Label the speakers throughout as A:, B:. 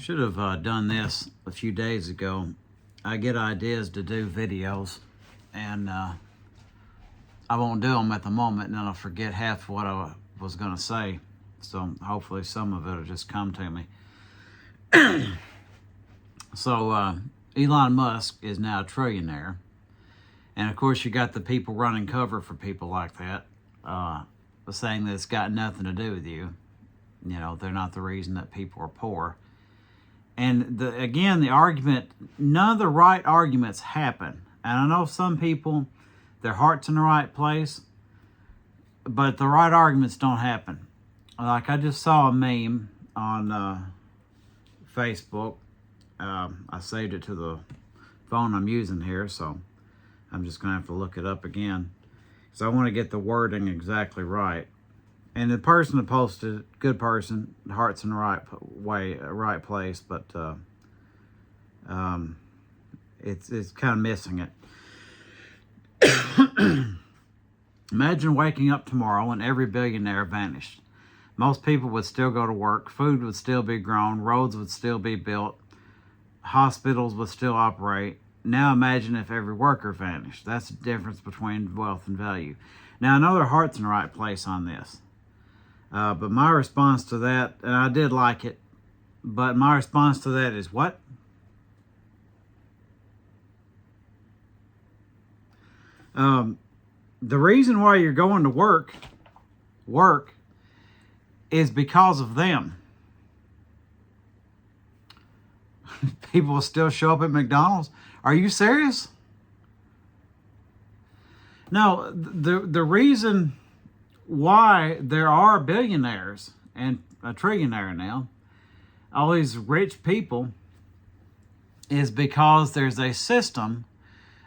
A: Should have done this a few days ago. I get ideas to do videos, and I won't do them at the moment, and then I'll forget half what I was going to say. So hopefully some of it will just come to me. So Elon Musk is now a trillionaire. And of course you got the people running cover for people like that, saying that it's got nothing to do with you. You know, they're not the reason that people are poor. And again, the argument, none of the right arguments happen. And I know some people, their heart's in the right place, but the right arguments don't happen. Like I just saw a meme on Facebook. I saved it to the phone I'm using here, so I'm just going to have to look it up again. So I want to get the wording exactly right. And the person that posted, good person, heart's in the right way, right place, but it's kind of missing it. Imagine waking up tomorrow and every billionaire vanished. Most people would still go to work, food would still be grown, roads would still be built, hospitals would still operate. Now imagine if every worker vanished. That's the difference between wealth and value. Now I know their heart's in the right place on this. But my response to that, and I did like it, but my response to that is what? The reason why you're going to work is because of them. People will still show up at McDonald's. Are you serious? No, the reason why there are billionaires and a trillionaire now, all these rich people, is because there's a system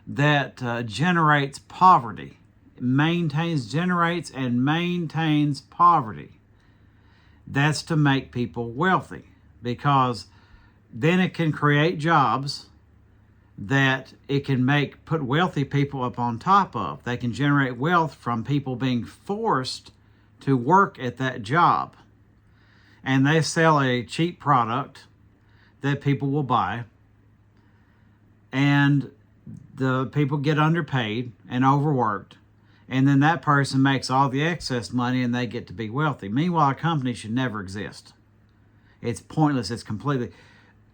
A: that generates poverty, generates and maintains poverty. That's to make people wealthy, because then it can create jobs that it can put wealthy people up on top of. They can generate wealth from people being forced to work at that job. And they sell a cheap product that people will buy. And the people get underpaid and overworked. And then that person makes all the excess money and they get to be wealthy. Meanwhile, a company should never exist. It's pointless. It's completely...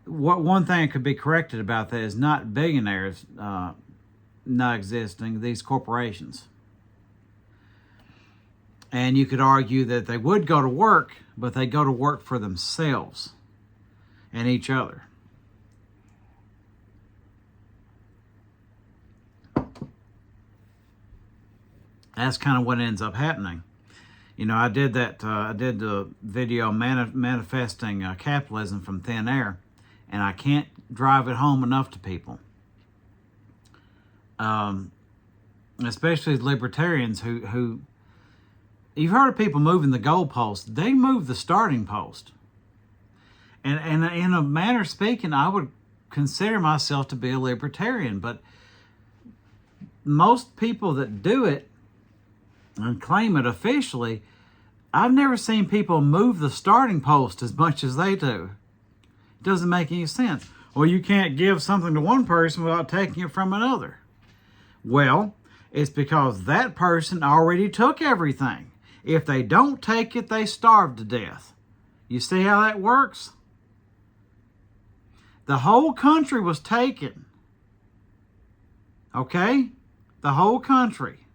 A: One thing that could be corrected about that is not billionaires not existing, these corporations. And you could argue that they would go to work, but they go to work for themselves and each other. That's kind of what ends up happening. You know, I did the video manifesting capitalism from thin air. And I can't drive it home enough to people. Especially libertarians who... You've heard of people moving the goalpost. They move the starting post. And in a manner of speaking, I would consider myself to be a libertarian. But most people that do it and claim it officially, I've never seen people move the starting post as much as they do. Doesn't make any sense. Well, you can't give something to one person without taking it from another. Well, it's because that person already took everything. If they don't take it, they starve to death. You see how that works? The whole country was taken. Okay? The whole country.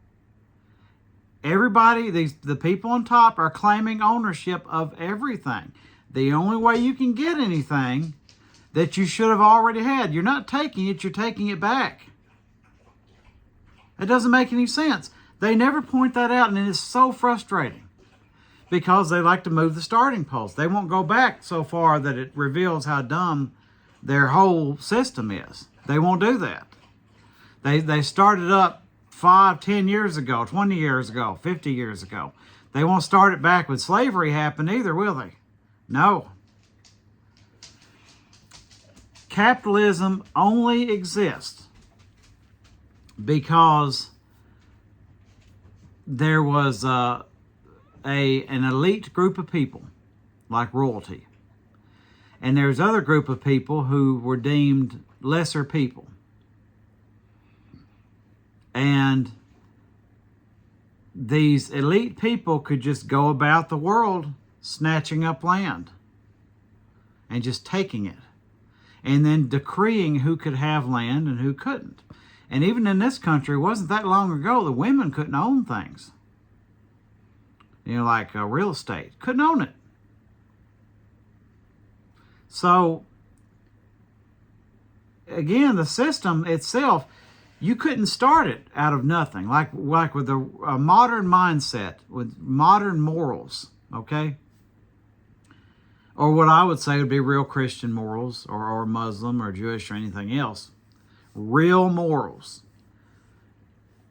A: Everybody, the people on top are claiming ownership of everything. The only way you can get anything that you should have already had, you're not taking it, you're taking it back. It doesn't make any sense. They never point that out, and it is so frustrating because they like to move the starting post. They won't go back so far that it reveals how dumb their whole system is. They won't do that. They started up 5, 10 years ago, 20 years ago, 50 years ago. They won't start it back when slavery happened either, will they? No. Capitalism only exists because there was an elite group of people, like royalty. And there's other group of people who were deemed lesser people. And these elite people could just go about the world snatching up land and just taking it, and then decreeing who could have land and who couldn't. And even in this country, it wasn't that long ago, the women couldn't own things. You know, like real estate. Couldn't own it. So, again, the system itself, you couldn't start it out of nothing. Like with a modern mindset, with modern morals, okay? Or what I would say would be real Christian morals, or Muslim or Jewish or anything else. Real morals.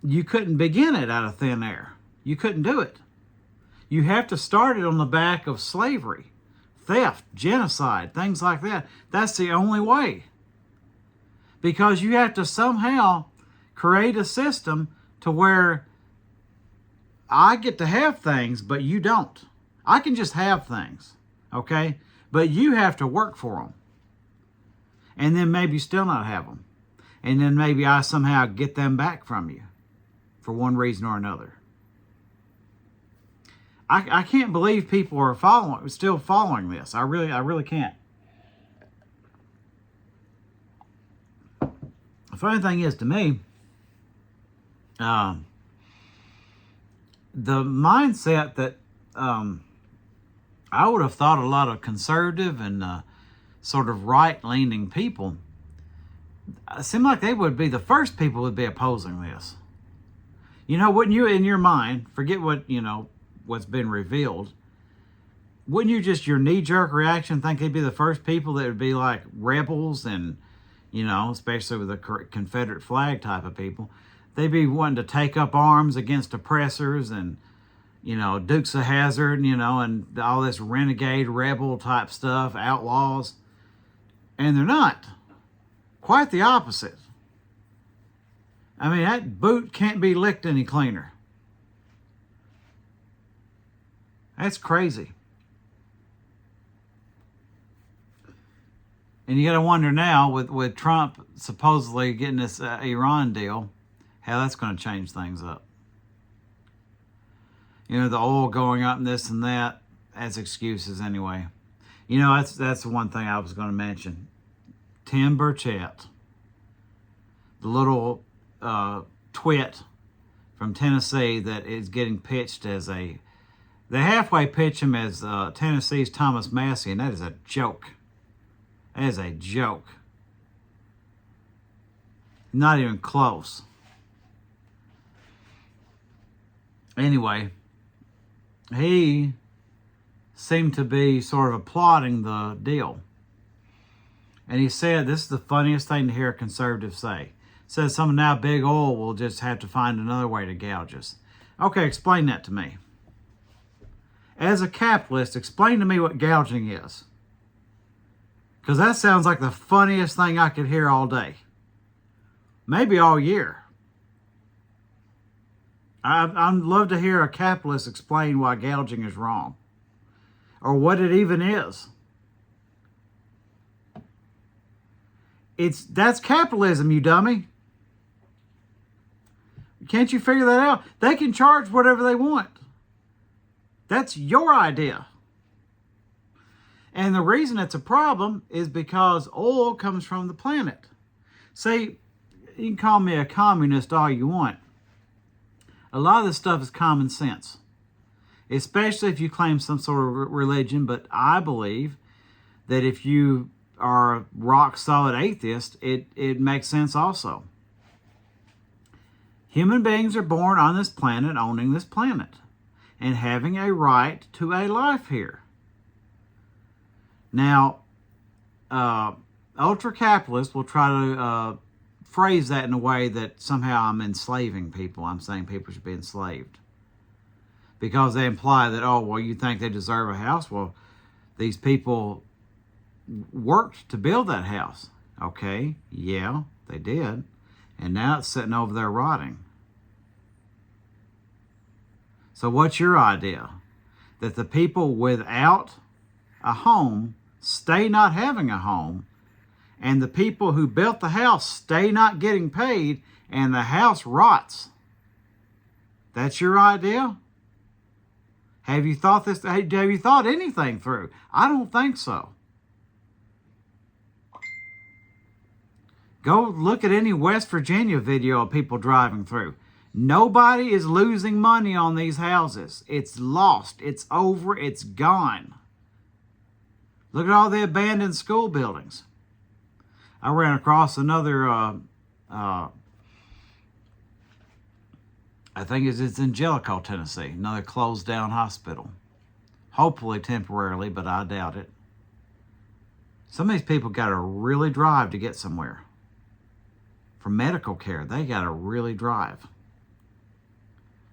A: You couldn't begin it out of thin air. You couldn't do it. You have to start it on the back of slavery, theft, genocide, things like that. That's the only way. Because you have to somehow create a system to where I get to have things, but you don't. I can just have things, okay? But you have to work for them. And then maybe still not have them. And then maybe I somehow get them back from you for one reason or another. I can't believe people are still following this. I really can't. The funny thing is, to me, the mindset that I would have thought a lot of conservative and sort of right-leaning people, it seemed like they would be the first people who would be opposing this. You know, wouldn't you, in your mind, forget what, what's been revealed, wouldn't you just, your knee-jerk reaction, think they'd be the first people that would be like rebels and, especially with the Confederate flag type of people, they'd be wanting to take up arms against oppressors and, Dukes of Hazzard, and all this renegade rebel type stuff, outlaws. And they're not. Quite the opposite. I mean, that boot can't be licked any cleaner. That's crazy. And you got to wonder now, with Trump supposedly getting this Iran deal, how that's going to change things up. The oil going up and this and that, as excuses anyway. That's the one thing I was going to mention. Tim Burchett, the little twit from Tennessee that is getting pitched as they halfway pitch him as Tennessee's Thomas Massey, and that is a joke. That is a joke. Not even close. Anyway, he seemed to be sort of applauding the deal. And he said, this is the funniest thing to hear a conservative say. Says something, now big oil will just have to find another way to gouge us. Okay, explain that to me. As a capitalist, explain to me what gouging is. Because that sounds like the funniest thing I could hear all day. Maybe all year. I'd love to hear a capitalist explain why gouging is wrong. Or what it even is. That's capitalism, you dummy. Can't you figure that out? They can charge whatever they want. That's your idea. And the reason it's a problem is because oil comes from the planet. See, you can call me a communist all you want. A lot of this stuff is common sense. Especially if you claim some sort of religion, but I believe that if you are a rock-solid atheist, it makes sense also. Human beings are born on this planet, owning this planet, and having a right to a life here. Now, ultra-capitalists will try to phrase that in a way that somehow I'm enslaving people. I'm saying people should be enslaved. Because they imply that, oh, well, you think they deserve a house? Well, these people worked to build that house. Okay, yeah, they did. And now it's sitting over there rotting. So what's your idea? That the people without a home stay not having a home, and the people who built the house stay not getting paid, and the house rots. That's your idea? Have you thought this? Have you thought anything through? I don't think so. Go look at any West Virginia video of people driving through. Nobody is losing money on these houses. It's lost. It's over. It's gone. Look at all the abandoned school buildings. I ran across another, I think it's in Jellicoe, Tennessee, another closed down hospital. Hopefully temporarily, but I doubt it. Some of these people got to really drive to get somewhere. For medical care, they got to really drive.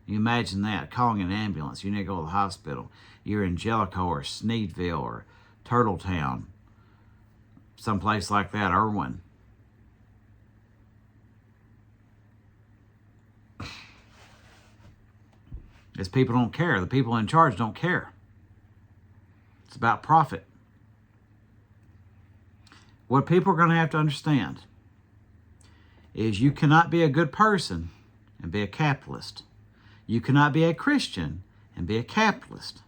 A: You imagine that, calling an ambulance. You need to go to the hospital. You're in Jellicoe or Sneedville or Turtletown, someplace like that, Irwin. These people don't care. The people in charge don't care. It's about profit. What people are going to have to understand is you cannot be a good person and be a capitalist. You cannot be a Christian and be a capitalist.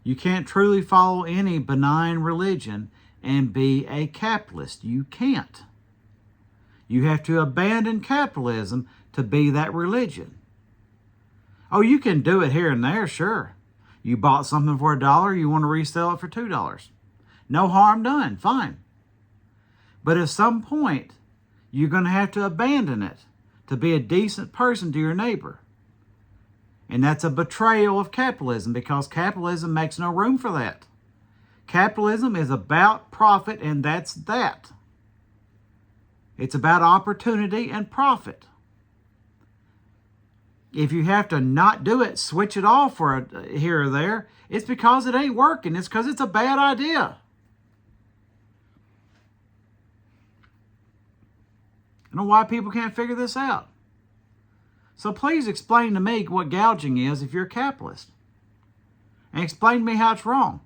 A: You can't truly follow any benign religion and be a capitalist. You can't. You have to abandon capitalism to be that religion. Oh, you can do it here and there, sure. You bought something for $1, you want to resell it for $2. No harm done, fine. But at some point, you're going to have to abandon it to be a decent person to your neighbor. And that's a betrayal of capitalism, because capitalism makes no room for that. Capitalism is about profit, and that's that. It's about opportunity and profit. If you have to not do it, switch it off for here or there, it's because it ain't working. It's because it's a bad idea. I don't know why people can't figure this out. So please explain to me what gouging is if you're a capitalist. And explain to me how it's wrong.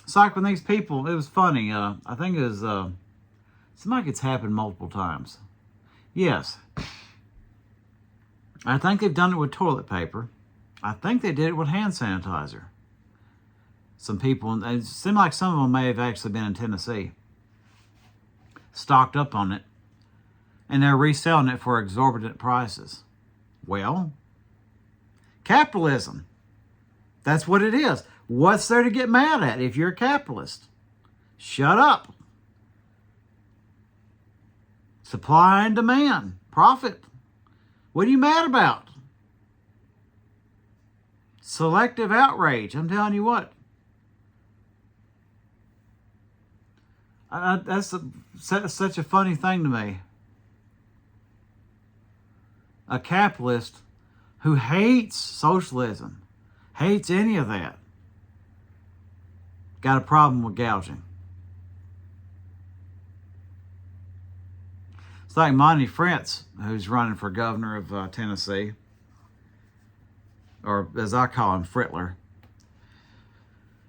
A: It's like when these people, it was funny, I think it was, seems like it's happened multiple times. Yes. I think they've done it with toilet paper. I think they did it with hand sanitizer. Some people, it seemed like some of them may have actually been in Tennessee, stocked up on it, and they're reselling it for exorbitant prices. Well, capitalism. That's what it is. What's there to get mad at if you're a capitalist? Shut up. Supply and demand. Profit. What are you mad about? Selective outrage. I'm telling you what. That's such a funny thing to me. A capitalist who hates socialism, hates any of that, got a problem with gouging. It's like Monty Fritz, who's running for governor of Tennessee, or as I call him, Fritler,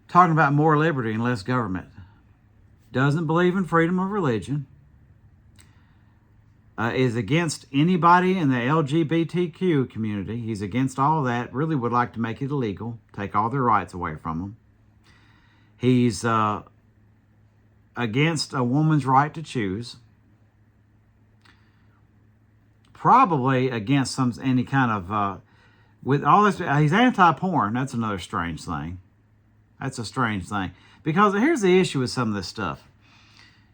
A: talking about more liberty and less government. Doesn't believe in freedom of religion, is against anybody in the LGBTQ community. He's against all that, really would like to make it illegal, take all their rights away from them. He's against a woman's right to choose. Probably against any kind of, with all this, he's anti-porn. That's another strange thing. That's a strange thing. Because here's the issue with some of this stuff.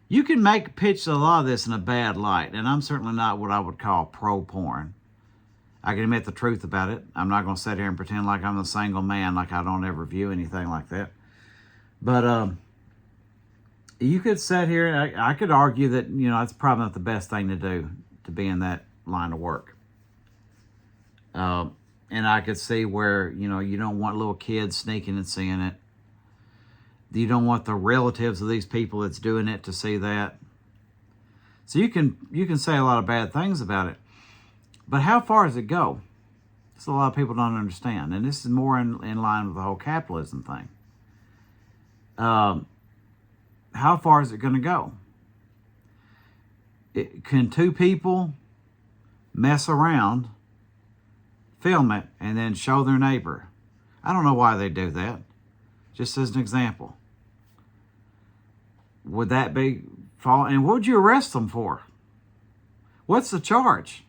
A: You can pitch a lot of this in a bad light, and I'm certainly not what I would call pro-porn. I can admit the truth about it. I'm not going to sit here and pretend like I'm a single man, like I don't ever view anything like that. But you could sit here, and I could argue that, it's probably not the best thing to do, to be in that line of work. And I could see where, you don't want little kids sneaking and seeing it. You don't want the relatives of these people that's doing it to see that. So you can say a lot of bad things about it. But how far does it go? That's a lot of people don't understand. And this is more in line with the whole capitalism thing. how far is it going to go? Can two people mess around, film it, and then show their neighbor? I don't know why they do that. Just as an example. Would that be fall? And what would you arrest them for? What's the charge?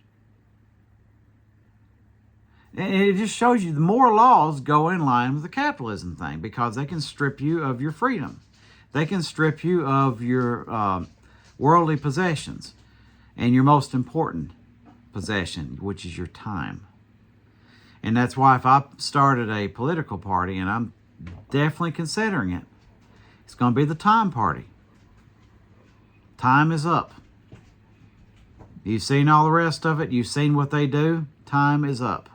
A: And it just shows you the more laws go in line with the capitalism thing, because they can strip you of your freedom. They can strip you of your worldly possessions and your most important possession, which is your time. And that's why if I started a political party, and I'm definitely considering it, it's going to be the time party. Time is up. You've seen all the rest of it. You've seen what they do. Time is up.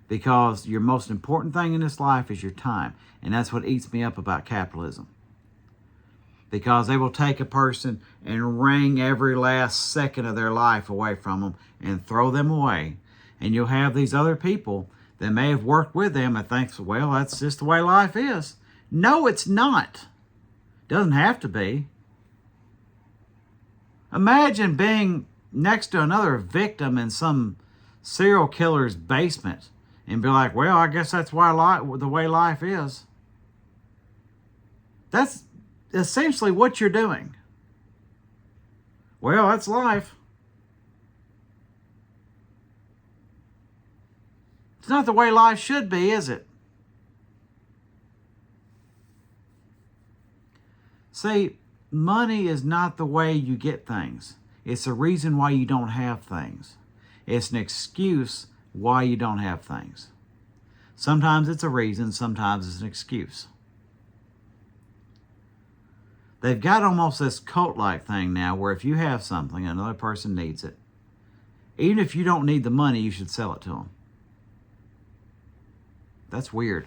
A: Because your most important thing in this life is your time. And that's what eats me up about capitalism. Because they will take a person and wring every last second of their life away from them and throw them away. And you'll have these other people that may have worked with them and think, well, that's just the way life is. No, it's not. Doesn't have to be. Imagine being next to another victim in some serial killer's basement and be like, well, I guess that's why the way life is. That's essentially what you're doing. Well, that's life. It's not the way life should be, is it? See, money is not the way you get things. It's the reason why you don't have things. It's an excuse why you don't have things. Sometimes it's a reason, sometimes it's an excuse. They've got almost this cult-like thing now where if you have something, another person needs it. Even if you don't need the money, you should sell it to them. That's weird.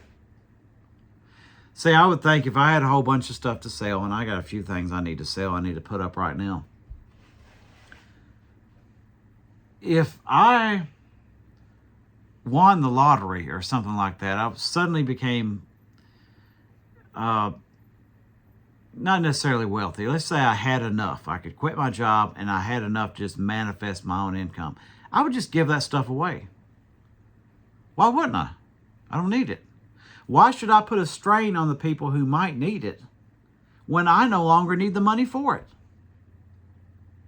A: See, I would think if I had a whole bunch of stuff to sell, and I got a few things I need to sell, I need to put up right now. If I won the lottery or something like that, I suddenly became not necessarily wealthy. Let's say I had enough. I could quit my job and I had enough to just manifest my own income. I would just give that stuff away. Why wouldn't I? I don't need it. Why should I put a strain on the people who might need it when I no longer need the money for it?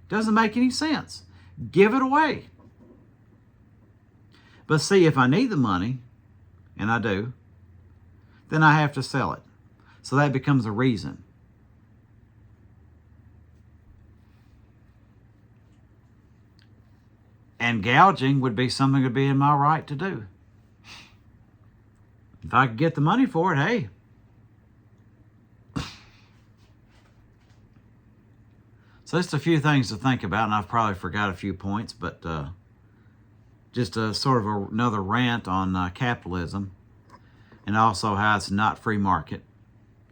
A: Doesn't make any sense. Give it away. But see, if I need the money, and I do, then I have to sell it. So that becomes a reason. And gouging would be something that would be in my right to do. If I could get the money for it, hey. So just a few things to think about, and I've probably forgot a few points, but just a sort of another rant on capitalism, and also how it's not free market.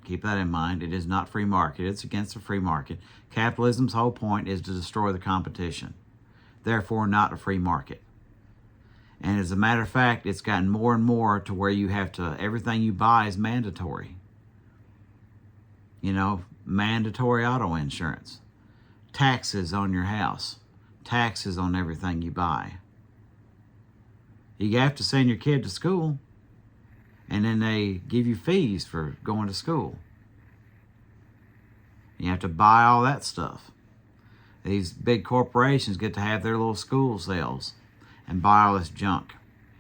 A: Keep that in mind. It is not free market. It's against the free market. Capitalism's whole point is to destroy the competition. Therefore, not a free market. And as a matter of fact, it's gotten more and more to where you have to, everything you buy is mandatory. You know, mandatory auto insurance, taxes on your house, taxes on everything you buy. You have to send your kid to school, and then they give you fees for going to school. You have to buy all that stuff. These big corporations get to have their little school sales and buy all this junk.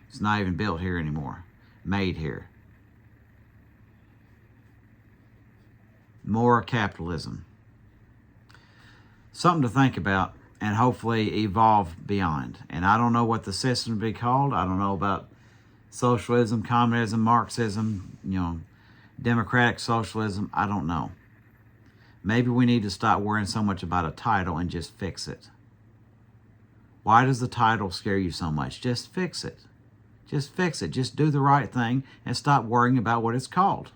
A: It's not even built here anymore. Made here. More capitalism. Something to think about and hopefully evolve beyond. And I don't know what the system would be called. I don't know about socialism, communism, Marxism, democratic socialism. I don't know. Maybe we need to stop worrying so much about a title and just fix it. Why does the title scare you so much? Just fix it. Just fix it. Just do the right thing and stop worrying about what it's called.